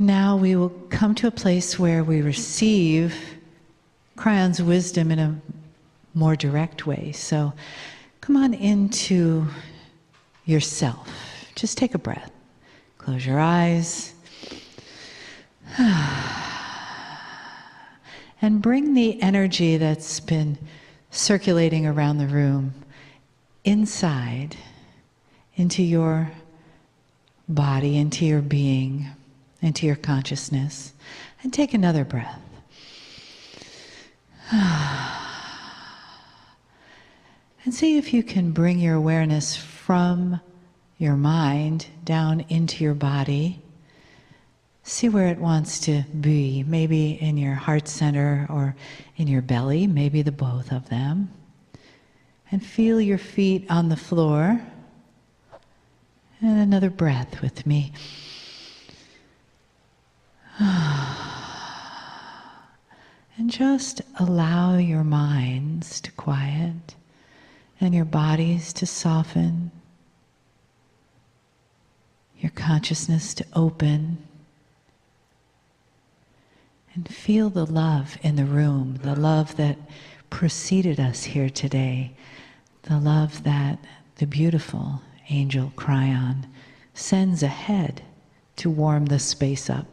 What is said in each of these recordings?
Now we will come to a place where we receive Kryon's wisdom in a more direct way. So come on into yourself. Just take a breath. Close your eyes. And bring the energy that's been circulating around the room inside, into your body, into your being, into your consciousness. And take another breath. And see if you can bring your awareness from your mind down into your body. See where it wants to be, maybe in your heart center or in your belly, maybe the both of them. And feel your feet on the floor. And another breath with me. And just allow your minds to quiet and your bodies to soften, your consciousness to open. And feel the love in the room, the love that preceded us here today, the love that the beautiful angel Kryon sends ahead to warm the space up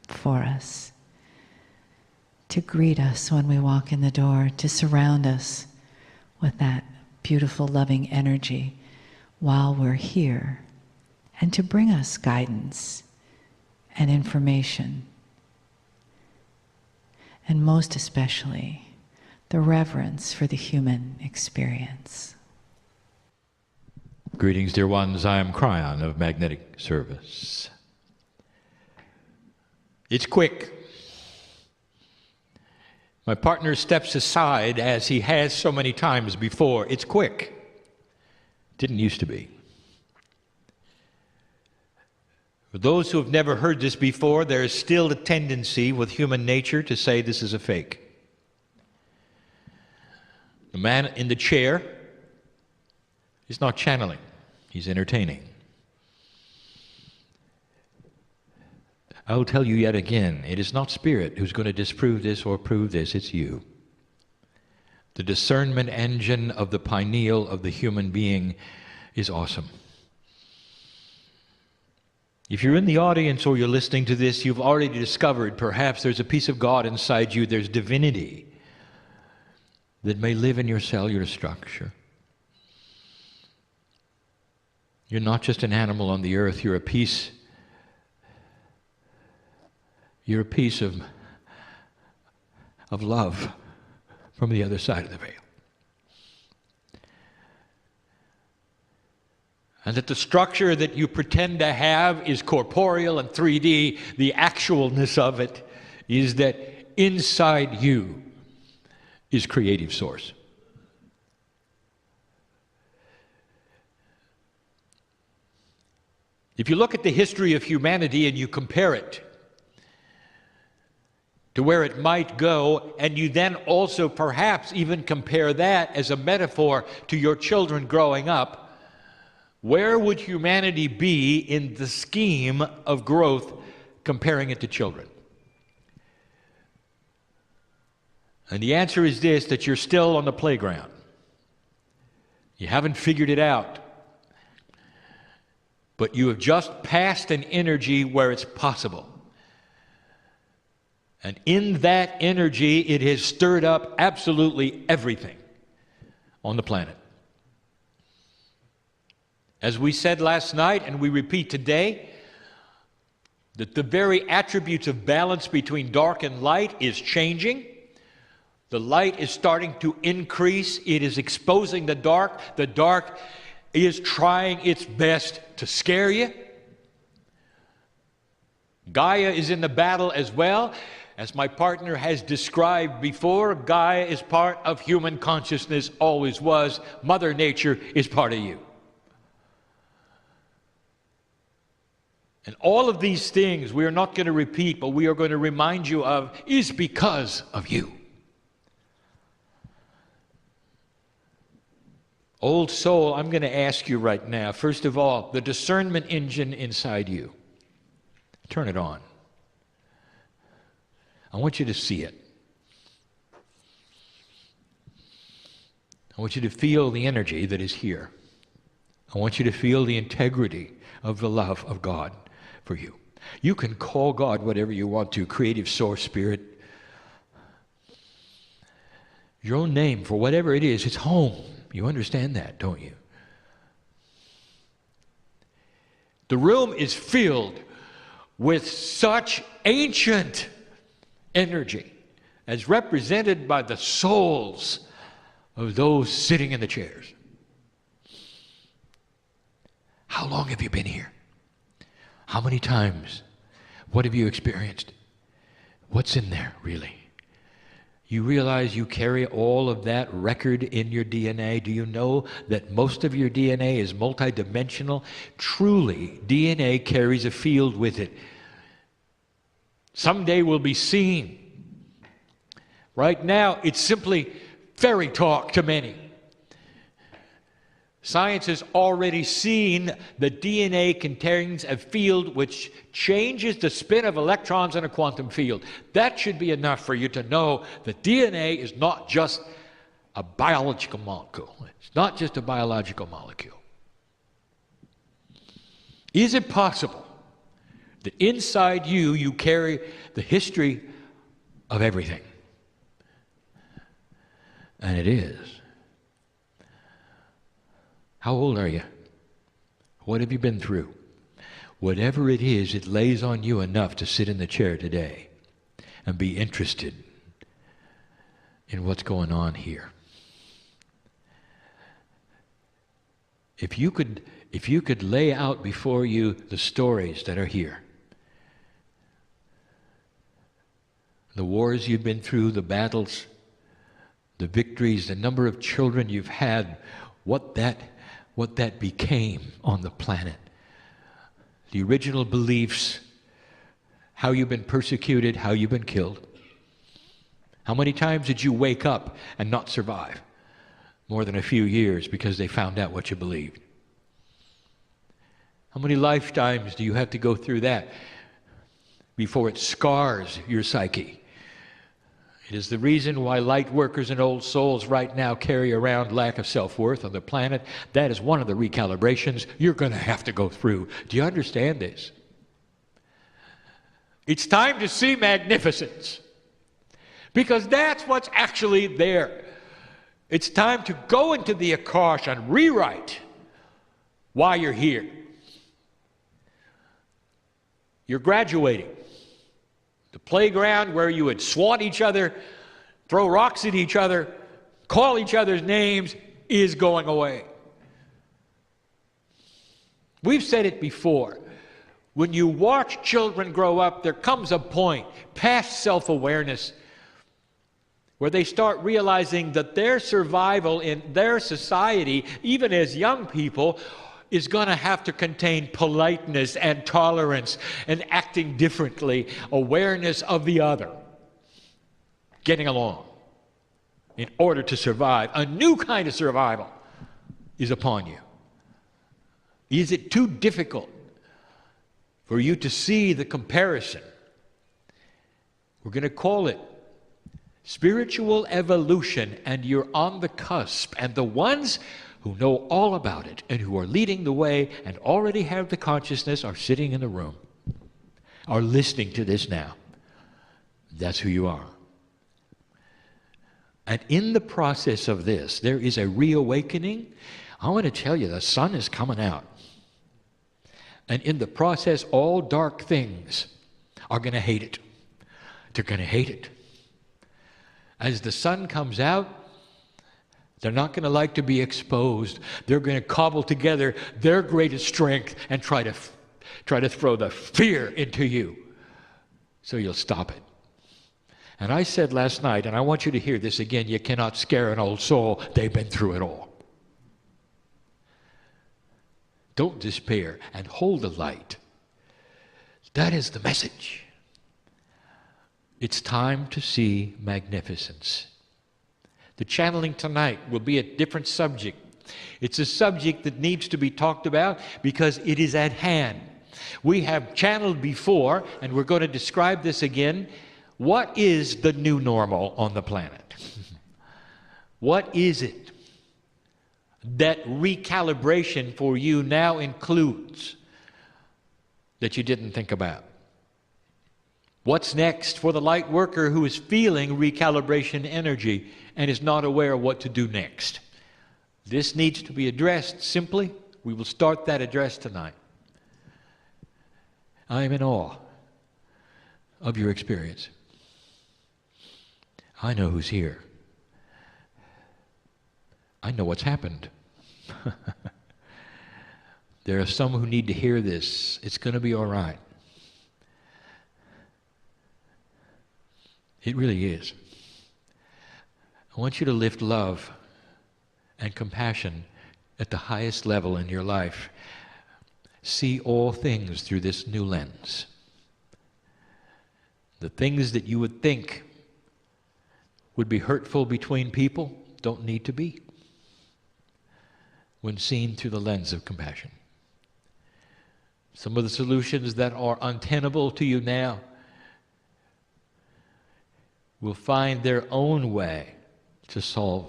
for us, to greet us when we walk in the door, to surround us with that beautiful, loving energy while we're here, and to bring us guidance and information. And most especially, the reverence for the human experience. Greetings, dear ones. I am Kryon of Magnetic Service. It's quick. My partner steps aside as he has so many times before. It's quick. Didn't used to be. For those who have never heard this before, there is still a tendency with human nature to say this is a fake. The man in the chair is not channeling, he's entertaining. I will tell you yet again, it is not spirit who's going to disprove this or prove this, it's you. The discernment engine of the pineal of the human being is awesome. If you're in the audience or you're listening to this, you've already discovered perhaps there's a piece of God inside you, there's divinity that may live in your cellular structure. You're not just an animal on the earth, you're a piece of love from the other side of the veil. And that the structure that you pretend to have is corporeal and 3D, the actualness of it is that inside you is creative source. If you look at the history of humanity and you compare it to where it might go, and you then also perhaps even compare that as a metaphor to your children growing up, where would humanity be in the scheme of growth comparing it to children? And the answer is this, that you're still on the playground. You haven't figured it out. But you have just passed an energy where it's possible. And in that energy, it has stirred up absolutely everything on the planet. As we said last night, and we repeat today, that the very attributes of balance between dark and light is changing. The light is starting to increase. It is exposing the dark. The dark is trying its best to scare you. Gaia is in the battle as well. As my partner has described before, Gaia is part of human consciousness, always was. Mother Nature is part of you. And all of these things we are not going to repeat, but we are going to remind you of, is because of you. Old soul, I'm going to ask you right now, first of all, the discernment engine inside you. Turn it on. I want you to see it. I want you to feel the energy that is here. I want you to feel the integrity of the love of God for you. You can call God whatever you want to, creative source, spirit. Your own name for whatever it is, it's home. You understand that, don't you? The room is filled with such ancient energy as represented by the souls of those sitting in the chairs. How long have you been here? How many times? What have you experienced? What's in there, really? You realize you carry all of that record in your DNA? Do you know that most of your DNA is multidimensional? Truly, DNA carries a field with it. Someday we'll be seen. Right now, it's simply fairy talk to many. Science has already seen that DNA contains a field which changes the spin of electrons in a quantum field. That should be enough for you to know that DNA is not just a biological molecule. It's not just a biological molecule. Is it possible that inside you carry the history of everything? And it is. How old are you? What have you been through? Whatever it is, it lays on you enough to sit in the chair today and be interested in what's going on here. If you could lay out before you the stories that are here, the wars you've been through, the battles, the victories, the number of children you've had, what that became on the planet, the original beliefs, how you've been persecuted, how you've been killed. How many times did you wake up and not survive more than a few years because they found out what you believed? How many lifetimes do you have to go through that before it scars your psyche? It is the reason why light workers and old souls right now carry around lack of self-worth on the planet. That is one of the recalibrations you're going to have to go through. Do you understand this? It's time to see magnificence, because that's what's actually there. It's time to go into the Akash and rewrite why you're here. You're graduating. The playground where you would swat each other, throw rocks at each other, call each other's names is going away. We've said it before. When you watch children grow up, there comes a point past self-awareness where they start realizing that their survival in their society, even as young people, is going to have to contain politeness and tolerance and acting differently, awareness of the other, getting along in order to survive. A new kind of survival is upon you. Is it too difficult for you to see the comparison? We're going to call it spiritual evolution, and you're on the cusp. And the ones who know all about it and who are leading the way and already have the consciousness are sitting in the room, are listening to this now. That's who you are. And in the process of this, there is a reawakening. I want to tell you, the sun is coming out. And in the process, all dark things are going to hate it. They're going to hate it. As the sun comes out, they're not going to like to be exposed. They're going to cobble together their greatest strength and try to throw the fear into you so you'll stop it. And I said last night, and I want you to hear this again, you cannot scare an old soul. They've been through it all. Don't despair and hold the light. That is the message. It's time to see magnificence. The channeling tonight will be a different subject. It's a subject that needs to be talked about because it is at hand. We have channeled before, and we're going to describe this again. What is the new normal on the planet? What is it that recalibration for you now includes that you didn't think about? What's next for the light worker who is feeling recalibration energy and is not aware of what to do next? This needs to be addressed simply. We will start that address tonight. I am in awe of your experience. I know who's here. I know what's happened. There are some who need to hear this. It's going to be all right. It really is. I want you to lift love and compassion at the highest level in your life. See all things through this new lens. The things that you would think would be hurtful between people don't need to be when seen through the lens of compassion. Some of the solutions that are untenable to you now will find their own way to solve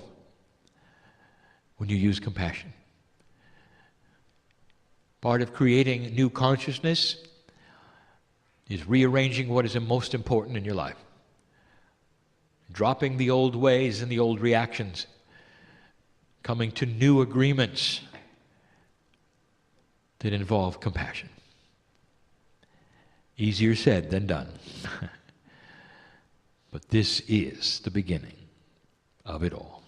when you use compassion. Part of creating new consciousness is rearranging what is most important in your life. Dropping the old ways and the old reactions. Coming to new agreements that involve compassion. Easier said than done. But this is the beginning of it all.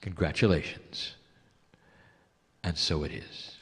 Congratulations. And so it is.